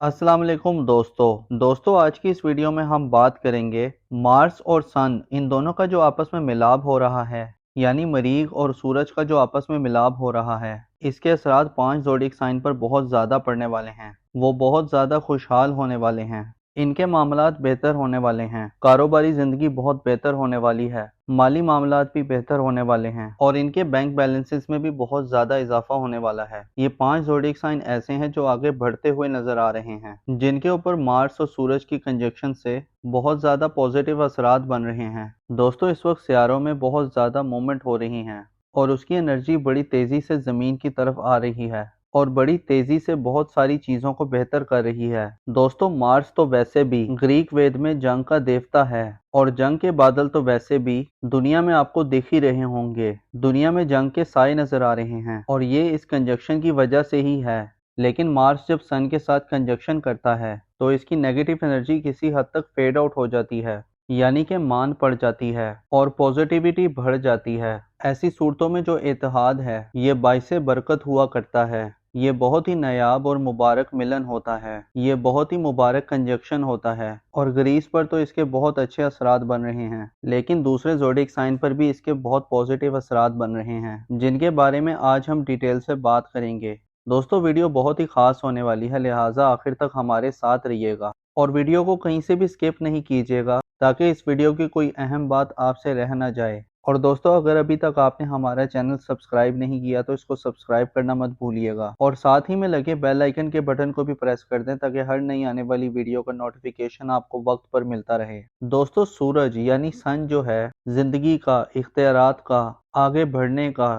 अस्सलाम वालेकुम दोस्तों आज की इस वीडियो में हम बात करेंगे मार्स और सन इन दोनों का जो आपस में मिलाप हो रहा है, यानी मरीख और सूरज का जो आपस में मिलाप हो रहा है, इसके असरात 5 ज़ोडिएक साइन पर बहुत ज़्यादा पड़ने वाले हैं। वो बहुत ज़्यादा खुशहाल होने वाले हैं, इनके मामलात बेहतर होने वाले हैं, कारोबारी ज़िंदगी बहुत बेहतर होने वाली है, माली मामलात भी बेहतर होने वाले हैं और इनके बैंक बैलेंसेस में भी बहुत ज़्यादा इजाफा होने वाला है। ये 5 ज़ोडिएक साइन ऐसे हैं जो आगे बढ़ते हुए नज़र आ रहे हैं, जिनके ऊपर मार्स और सूरज की कंजक्शन से बहुत ज़्यादा पॉजिटिव असरात बन रहे हैं। दोस्तों, इस वक्त सियारों में बहुत ज़्यादा मूवमेंट हो रही हैं और उसकी एनर्जी बड़ी तेज़ी से ज़मीन की तरफ आ रही है और बड़ी तेजी से बहुत सारी चीजों को बेहतर कर रही है। दोस्तों, मार्स तो वैसे भी ग्रीक वेद में जंग का देवता है और जंग के बादल तो वैसे भी दुनिया में आपको दिख ही रहे होंगे। दुनिया में जंग के साए नजर आ रहे हैं और ये इस कंजक्शन की वजह से ही है। लेकिन मार्स जब सन के साथ कंजक्शन करता है तो इसकी नेगेटिव एनर्जी किसी हद तक फेड आउट हो जाती है, यानी कि मान पड़ जाती है और पॉजिटिविटी बढ़ जाती है। ऐसी सूरतों में जो इत्तेहाद है ये बाइसे बरकत हुआ करता है। ये बहुत ही नायाब और मुबारक मिलन होता है, ये बहुत ही मुबारक कंजक्शन होता है और ग्रीस पर तो इसके बहुत अच्छे असरात बन रहे हैं, लेकिन दूसरे ज़ोडिएक साइन पर भी इसके बहुत पॉजिटिव असरात बन रहे हैं, जिनके बारे में आज हम डिटेल से बात करेंगे। दोस्तों, वीडियो बहुत ही खास होने वाली है, लिहाजा आखिर तक हमारे साथ रहिएगा और वीडियो को कहीं से भी स्किप नहीं कीजिएगा ताकि इस वीडियो की कोई अहम बात आपसे रह ना जाए। और दोस्तों, अगर अभी तक आपने हमारा चैनल सब्सक्राइब नहीं किया तो इसको सब्सक्राइब करना मत भूलिएगा और साथ ही में लगे बेल आइकन के बटन को भी प्रेस कर दें ताकि हर नई आने वाली वीडियो का नोटिफिकेशन आपको वक्त पर मिलता रहे। दोस्तों, सूरज यानी सन जो है जिंदगी का, इख्तियारात का, आगे बढ़ने का,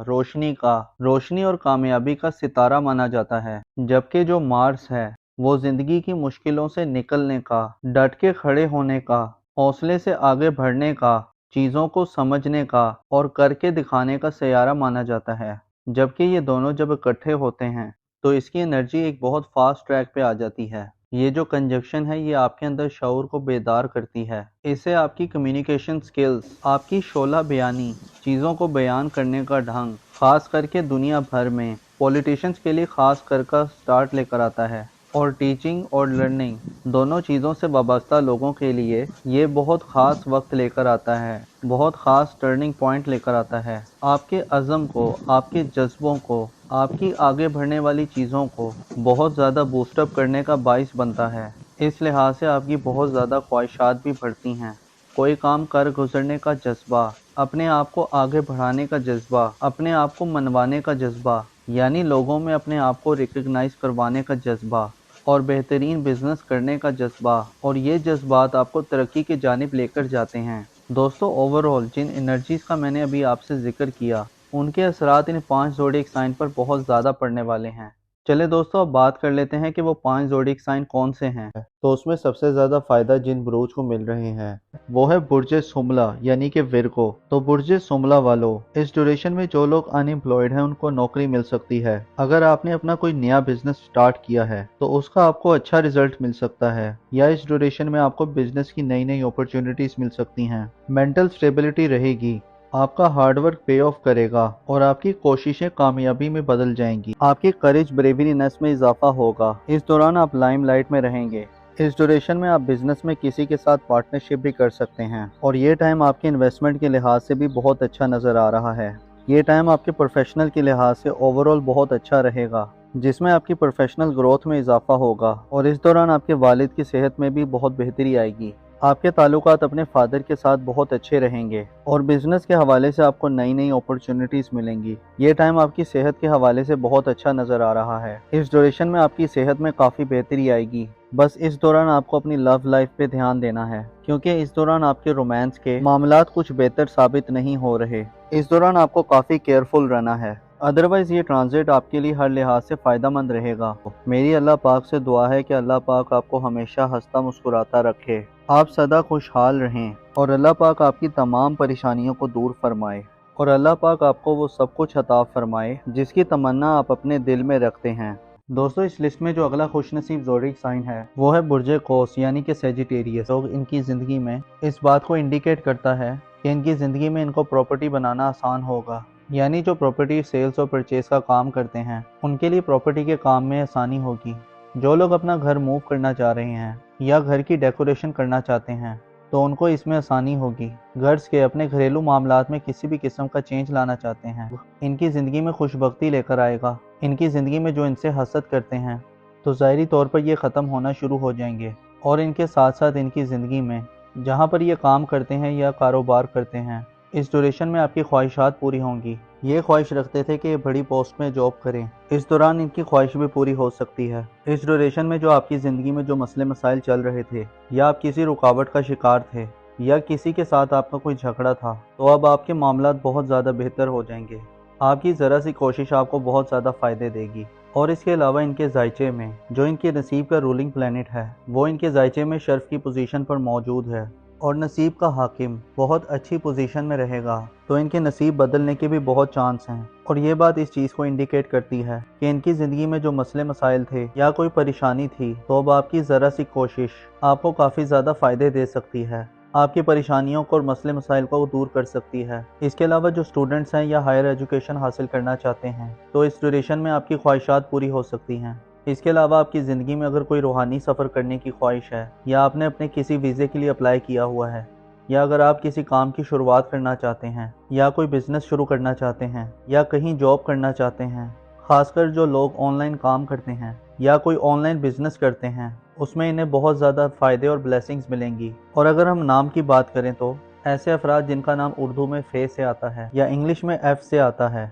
रोशनी और कामयाबी का सितारा माना जाता है, जबकि जो मार्स है वो जिंदगी की मुश्किलों से निकलने का, डट के खड़े होने का, हौसले से आगे बढ़ने का, चीज़ों को समझने का और करके दिखाने का सैयारा माना जाता है। जबकि ये दोनों जब इकट्ठे होते हैं तो इसकी एनर्जी एक बहुत फास्ट ट्रैक पे आ जाती है। ये जो कंजक्शन है ये आपके अंदर शऊर को बेदार करती है। इससे आपकी कम्युनिकेशन स्किल्स, आपकी शोला बयानी, चीज़ों को बयान करने का ढंग, खास करके दुनिया भर में पॉलिटिशियंस के लिए खास कर का स्टार्ट लेकर आता है और टीचिंग और लर्निंग दोनों चीज़ों से वाबस्ता लोगों के लिए ये बहुत ख़ास वक्त लेकर आता है, बहुत ख़ास टर्निंग पॉइंट लेकर आता है। आपके अज़म को, आपके जज्बों को, आपकी आगे बढ़ने वाली चीज़ों को बहुत ज़्यादा बूस्टअप करने का बाइस बनता है। इस लिहाज से आपकी बहुत ज़्यादा ख्वाहिशात भी बढ़ती हैं। कोई काम कर गुजरने का जज्बा, अपने आप को आगे बढ़ाने का जज्बा, अपने आप को मनवाने का जज्बा, यानी लोगों में अपने आप को रिकग्नाइज करवाने का जज्बा और बेहतरीन बिजनेस करने का जज्बा, और ये जज्बात आपको तरक्की की जानिब लेकर जाते हैं। दोस्तों, ओवरऑल जिन एनर्जीज़ का मैंने अभी आपसे जिक्र किया उनके असरात इन 5 ज़ोडिएक साइन पर बहुत ज़्यादा पड़ने वाले हैं। चले दोस्तों, अब बात कर लेते हैं कि वो 5 ज़ोडिएक साइन कौन से हैं। तो उसमें सबसे ज़्यादा फ़ायदा जिन बुरूज को मिल रहे हैं वो है बुर्ज सुमला यानी कि विरगो। तो बुर्ज सुमला वालों, इस ड्यूरेशन में जो लोग अनएम्प्लॉयड हैं उनको नौकरी मिल सकती है। अगर आपने अपना कोई नया बिजनेस स्टार्ट किया है तो उसका आपको अच्छा रिजल्ट मिल सकता है, या इस ड्यूरेशन में आपको बिजनेस की नई नई अपॉर्चुनिटीज मिल सकती हैं। मेंटल स्टेबिलिटी रहेगी, आपका हार्डवर्क पे ऑफ करेगा और आपकी कोशिशें कामयाबी में बदल जाएंगी। आपकी करेज ब्रेवरीनेस में इजाफा होगा। इस दौरान आप लाइमलाइट में रहेंगे। इस ड्यूरेशन में आप बिजनेस में किसी के साथ पार्टनरशिप भी कर सकते हैं और ये टाइम आपके इन्वेस्टमेंट के लिहाज से भी बहुत अच्छा नज़र आ रहा है। ये टाइम आपके प्रोफेशनल के लिहाज से ओवरऑल बहुत अच्छा रहेगा, जिसमें आपकी प्रोफेशनल ग्रोथ में इजाफा होगा और इस दौरान आपके वालिद की सेहत में भी बहुत बेहतरी आएगी। आपके ताल्लुकात अपने फादर के साथ बहुत अच्छे रहेंगे और बिजनेस के हवाले से आपको नई नई अपॉर्चुनिटीज मिलेंगी। ये टाइम आपकी सेहत के हवाले से बहुत अच्छा नज़र आ रहा है। इस ड्यूरेशन में आपकी सेहत में काफ़ी बेहतरी आएगी। बस इस दौरान आपको अपनी लव लाइफ पे ध्यान देना है, क्योंकि इस दौरान आपके रोमांस के मामलात कुछ बेहतर साबित नहीं हो रहे। इस दौरान आपको काफ़ी केयरफुल रहना है, अदरवाइज ये ट्रांजिट आपके लिए हर लिहाज से फ़ायदेमंद रहेगा। मेरी अल्लाह पाक से दुआ है कि अल्लाह पाक आपको हमेशा हंसता मुस्कुराता रखे, आप सदा खुशहाल रहें और अल्लाह पाक आपकी तमाम परेशानियों को दूर फरमाए और अल्लाह पाक आपको वो सब कुछ अता फरमाए जिसकी तमन्ना आप अपने दिल में रखते हैं। दोस्तों, इस लिस्ट में जो अगला खुशनसीब ज़ोडिएक साइन है वो है बुर्ज कौस यानी कि सैजिटेरियस। लोग इनकी ज़िंदगी में इस बात को इंडिकेट करता है कि इनकी ज़िंदगी में इनको प्रॉपर्टी बनाना आसान होगा, यानी जो प्रॉपर्टी सेल्स और परचेज का काम करते हैं उनके लिए प्रॉपर्टी के काम में आसानी होगी। जो लोग अपना घर मूव करना चाह रहे हैं या घर की डेकोरेशन करना चाहते हैं तो उनको इसमें आसानी होगी। गर्ल्स के अपने घरेलू मामलात में किसी भी किस्म का चेंज लाना चाहते हैं, इनकी ज़िंदगी में खुशबख्ती लेकर आएगा। इनकी ज़िंदगी में जो इनसे हसद करते हैं तो ज़ाहिरी तौर पर ये ख़त्म होना शुरू हो जाएंगे, और इनके साथ साथ इनकी ज़िंदगी में जहाँ पर ये काम करते हैं या कारोबार करते हैं, इस ड्यूरेशन में आपकी ख्वाहिशात पूरी होंगी। ये ख्वाहिश रखते थे कि ये बड़ी पोस्ट में जॉब करें, इस दौरान इनकी ख्वाहिश भी पूरी हो सकती है। इस ड्यूरेशन में जो आपकी ज़िंदगी में जो मसले मसाइल चल रहे थे, या आप किसी रुकावट का शिकार थे, या किसी के साथ आपका कोई झगड़ा था, तो अब आपके मामलात बहुत ज़्यादा बेहतर हो जाएंगे। आपकी ज़रा सी कोशिश आपको बहुत ज़्यादा फ़ायदे देगी। और इसके अलावा इनके जायचे में जो इनके नसीब का रूलिंग प्लैनेट है, वो इनके जायचे में शर्फ की पोजीशन पर मौजूद है, और नसीब का हाकिम बहुत अच्छी पोजीशन में रहेगा, तो इनके नसीब बदलने के भी बहुत चांस हैं। और ये बात इस चीज़ को इंडिकेट करती है कि इनकी ज़िंदगी में जो मसले मसाइल थे या कोई परेशानी थी, तो अब आपकी ज़रा सी कोशिश आपको काफ़ी ज़्यादा फ़ायदे दे सकती है, आपकी परेशानियों को और मसले मसाइल को दूर कर सकती है। इसके अलावा जो स्टूडेंट्स हैं या हायर एजुकेशन हासिल करना चाहते हैं, तो इस ड्यूरेशन में आपकी ख्वाहिशात पूरी हो सकती हैं। इसके अलावा आपकी ज़िंदगी में अगर कोई रूहानी सफ़र करने की ख्वाहिश है, या आपने अपने किसी वीज़े के लिए अप्लाई किया हुआ है, या अगर आप किसी काम की शुरुआत करना चाहते हैं, या कोई बिज़नेस शुरू करना चाहते हैं, या कहीं जॉब करना चाहते हैं, ख़ासकर जो लोग ऑनलाइन काम करते हैं या कोई ऑनलाइन बिज़नेस करते हैं, उसमें इन्हें बहुत ज़्यादा फ़ायदे और ब्लेसिंग्स मिलेंगी। और अगर हम नाम की बात करें तो ऐसे अफराद जिनका नाम उर्दू में फे से आता है या इंग्लिश में एफ से आता है,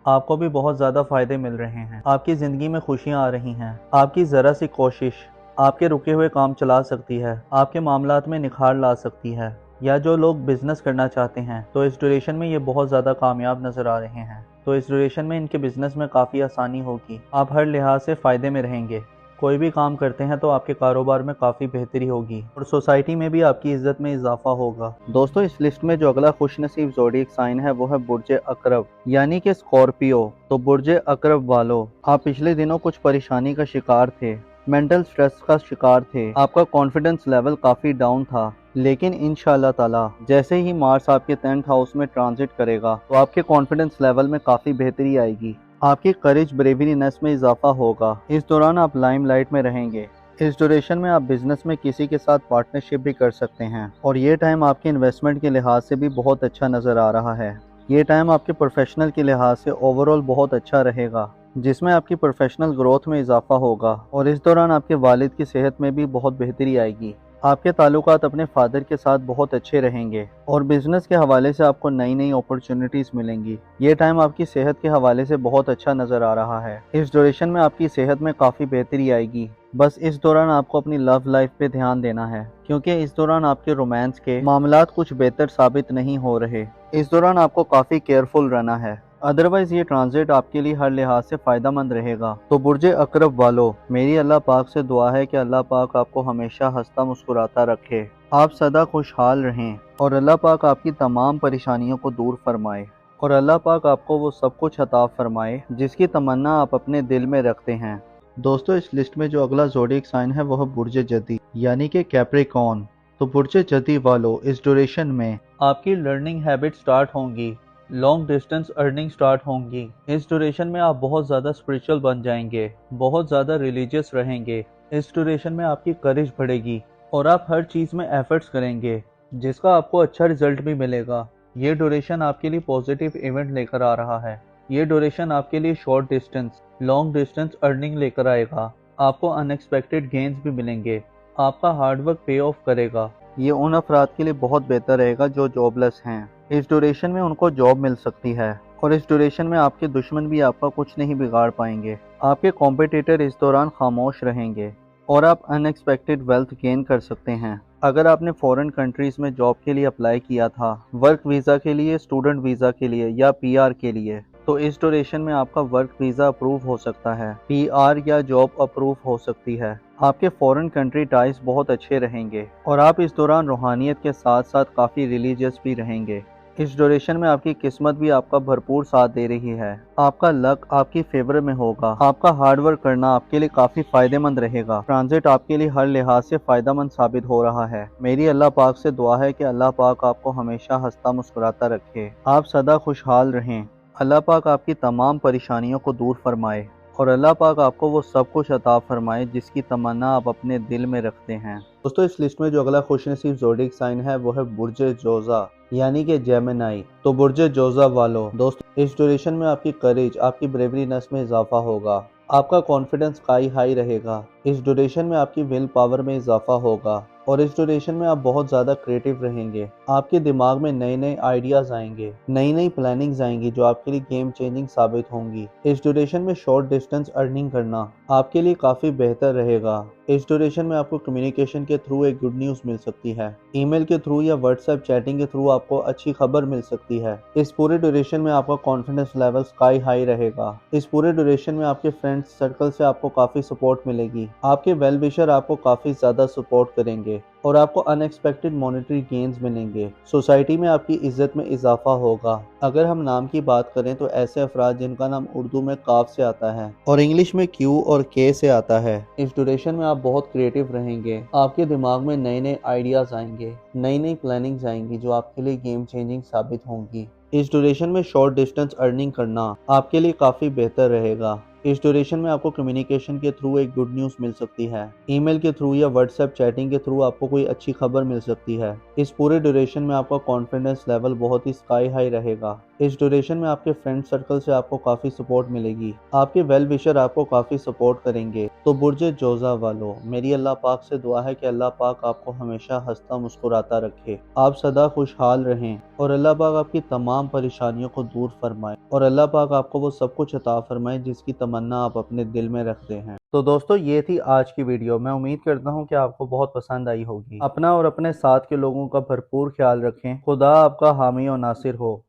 आपको भी बहुत ज़्यादा फ़ायदे मिल रहे हैं। आपकी ज़िंदगी में खुशियाँ आ रही हैं। आपकी ज़रा सी कोशिश आपके रुके हुए काम चला सकती है, आपके मामलात में निखार ला सकती है। या जो लोग बिज़नेस करना चाहते हैं, तो इस ड्यूरेशन में ये बहुत ज़्यादा कामयाब नज़र आ रहे हैं, तो इस ड्यूरेशन में इनके बिज़नेस में काफ़ी आसानी होगी। आप हर लिहाज से फ़ायदे में रहेंगे। कोई भी काम करते हैं तो आपके कारोबार में काफ़ी बेहतरी होगी, और सोसाइटी में भी आपकी इज्जत में इजाफा होगा। दोस्तों, इस लिस्ट में जो अगला खुशनसीब ज़ोडिएक साइन है वो है बुर्ज अकरब, यानी कि स्कॉर्पियो। तो बुर्ज अकरब वालों, आप पिछले दिनों कुछ परेशानी का शिकार थे, मेंटल स्ट्रेस का शिकार थे, आपका कॉन्फिडेंस लेवल काफ़ी डाउन था, लेकिन इंशाअल्लाह ताला जैसे ही मार्स आपके 10th हाउस में ट्रांजिट करेगा तो आपके कॉन्फिडेंस लेवल में काफ़ी बेहतरी आएगी। आपकी करेज ब्रेवरीनेस में इजाफा होगा। इस दौरान आप लाइमलाइट में रहेंगे। इस ड्यूरेशन में आप बिजनेस में किसी के साथ पार्टनरशिप भी कर सकते हैं, और ये टाइम आपके इन्वेस्टमेंट के लिहाज से भी बहुत अच्छा नज़र आ रहा है। ये टाइम आपके प्रोफेशनल के लिहाज से ओवरऑल बहुत अच्छा रहेगा, जिसमें आपकी प्रोफेशनल ग्रोथ में इजाफा होगा, और इस दौरान आपके वालिद की सेहत में भी बहुत बेहतरी आएगी। आपके ताल्लुकात अपने फादर के साथ बहुत अच्छे रहेंगे, और बिजनेस के हवाले से आपको नई नई अपॉर्चुनिटीज़ मिलेंगी। ये टाइम आपकी सेहत के हवाले से बहुत अच्छा नज़र आ रहा है। इस ड्यूरेशन में आपकी सेहत में काफ़ी बेहतरी आएगी। बस इस दौरान आपको अपनी लव लाइफ पे ध्यान देना है, क्योंकि इस दौरान आपके रोमांस के मामलात कुछ बेहतर साबित नहीं हो रहे। इस दौरान आपको काफ़ी केयरफुल रहना है, अदरवाइज ये ट्रांजिट आपके लिए हर लिहाज से फ़ायदा मंद रहेगा। तो बुर्ज अकरब वालों, मेरी अल्लाह पाक से दुआ है कि अल्लाह पाक आपको हमेशा हंसता मुस्कुराता रखे, आप सदा खुशहाल रहें, और अल्लाह पाक आपकी तमाम परेशानियों को दूर फरमाए, और अल्लाह पाक आपको वो सब कुछ अता फरमाए जिसकी तमन्ना आप अपने दिल में रखते हैं। दोस्तों, इस लिस्ट में जो अगला ज़ोडिएक साइन है वो है बुर्ज जदी, यानी कि कैप्रिकॉर्न। तो बुर्ज जदी वालों, इस ड्यूरेशन में आपकी लर्निंग हैबिट स्टार्ट होंगी, लॉन्ग डिस्टेंस अर्निंग स्टार्ट होंगी। इस ड्यूरेशन में आप बहुत ज़्यादा स्पिरिचुअल बन जाएंगे, बहुत ज़्यादा रिलीजियस रहेंगे। इस ड्यूरेशन में आपकी करेज बढ़ेगी, और आप हर चीज़ में एफर्ट्स करेंगे, जिसका आपको अच्छा रिजल्ट भी मिलेगा। ये ड्यूरेशन आपके लिए पॉजिटिव इवेंट लेकर आ रहा है। ये ड्यूरेशन आपके लिए short distance, long distance earning लेकर आएगा। आपको अनएक्सपेक्टेड गेंस भी मिलेंगे। आपका हार्डवर्क पे ऑफ करेगा। ये उन अफराद के लिए बहुत बेहतर रहेगा जो जॉबलेस हैं। इस ड्यूरेशन में उनको जॉब मिल सकती है, और इस ड्यूरेशन में आपके दुश्मन भी आपका कुछ नहीं बिगाड़ पाएंगे। आपके कॉम्पिटिटर इस दौरान खामोश रहेंगे, और आप अनएक्सपेक्टेड वेल्थ गेन कर सकते हैं। अगर आपने फॉरेन कंट्रीज़ में जॉब के लिए अप्लाई किया था, वर्क वीज़ा के लिए, स्टूडेंट वीज़ा के लिए या पीआर के लिए, तो इस ड्यूरेशन में आपका वर्क वीज़ा अप्रूव हो सकता है, पीआर या जॉब अप्रूव हो सकती है। आपके फॉरेन कंट्री टाइज बहुत अच्छे रहेंगे, और आप इस दौरान रूहानियत के साथ साथ काफ़ी रिलीजियस भी रहेंगे। इस ड्यूरेशन में आपकी किस्मत भी आपका भरपूर साथ दे रही है। आपका लक आपकी फेवर में होगा। आपका हार्ड वर्क करना आपके लिए काफ़ी फ़ायदेमंद रहेगा। ट्रांजिट आपके लिए हर लिहाज से फ़ायदेमंद साबित हो रहा है। मेरी अल्लाह पाक से दुआ है कि अल्लाह पाक आपको हमेशा हंसता मुस्कुराता रखे, आप सदा खुशहाल रहें। अल्लाह पाक आपकी तमाम परेशानियों को दूर फरमाए, اور اللہ پاک آپ کو وہ سب کچھ عطا فرمائے جس کی تمنا آپ اپنے دل میں رکھتے ہیں۔ دوستو اس لسٹ میں جو اگلا خوش نصیب زوڈک سائن ہے وہ ہے برج جوزا یعنی کہ جیمنائی۔ تو برج جوزا والو دوستو اس ڈیوریشن میں آپ کی کریج، آپ کی بریوری نس میں اضافہ ہوگا، آپ کا کانفیڈنس ہائی رہے گا۔ اس ڈیوریشن میں آپ کی ول پاور میں اضافہ ہوگا اور اس ڈیوریشن میں آپ بہت زیادہ کریٹیو رہیں گے۔ آپ کے دماغ میں نئے آئیڈیاز آئیں گے، نئی پلاننگز آئیں گی جو آپ کے لیے گیم چینجنگ ثابت ہوں گی۔ اس ڈیوریشن میں شارٹ ڈسٹنس ارننگ کرنا آپ کے لیے کافی بہتر رہے گا۔ اس ڈیوریشن میں آپ کو کمیونیکیشن کے تھرو ایک گڈ نیوز مل سکتی ہے، ای میل کے تھرو یا واٹس ایپ چیٹنگ کے تھرو آپ کو اچھی خبر مل سکتی ہے۔ اس پورے ڈیوریشن میں آپ کا کانفیڈنس لیول سکائی ہائی رہے گا۔ اس پورے ڈیوریشن میں آپ کے فرینڈز سرکل سے آپ کو کافی سپورٹ ملے گی، آپ کے ویل وشر آپ کو کافی زیادہ سپورٹ کریں گے اور آپ کو ان ایکسپیکٹڈ مانیٹری گینز ملیں گے۔ سوسائٹی میں آپ کی عزت میں اضافہ ہوگا۔ اگر ہم نام کی بات کریں تو ایسے افراد جن کا نام اردو میں کاف سے آتا ہے اور انگلش میں کیو اور کے سے آتا ہے، اس ڈیوریشن میں آپ بہت کریٹیو رہیں گے، آپ کے دماغ میں نئے آئیڈیاز آئیں گے، نئی پلاننگز آئیں گی جو آپ کے لیے گیم چینجنگ ثابت ہوں گی۔ اس ڈیوریشن میں شارٹ ڈسٹنس ارننگ کرنا آپ کے لیے کافی بہتر رہے گا۔ اس ڈیوریشن میں آپ کو کمیونیکیشن کے تھرو ایک گڈ نیوز مل سکتی ہے، ای میل کے تھرو یا واٹس ایپ چیٹنگ کے تھرو آپ کو کوئی اچھی خبر مل سکتی ہے۔ اس پورے ڈیوریشن میں آپ کا کانفیڈنس لیول بہت ہی سکائی ہائی رہے گا۔ اس ڈیوریشن میں آپ کے فرینڈ سرکل سے آپ کو کافی سپورٹ ملے گی، آپ کے ویل وشر آپ کو کافی سپورٹ کریں گے۔ تو برج جوزا والو، میری اللہ پاک سے دعا ہے کہ اللہ پاک آپ کو ہمیشہ ہنستا مسکراتا رکھے، آپ سدا خوشحال رہیں اور اللہ پاک آپ کی تمام پریشانیوں کو دور فرمائے اور اللہ پاک آپ کو وہ سب کچھ عطا فرمائے جس کی تمنا آپ اپنے دل میں رکھتے ہیں۔ تو دوستو یہ تھی آج کی ویڈیو، میں امید کرتا ہوں کہ آپ کو بہت پسند آئی ہوگی۔ اپنا اور اپنے ساتھ کے لوگوں کا بھرپور خیال رکھیں۔ خدا آپ کا حامی و ناصر ہو۔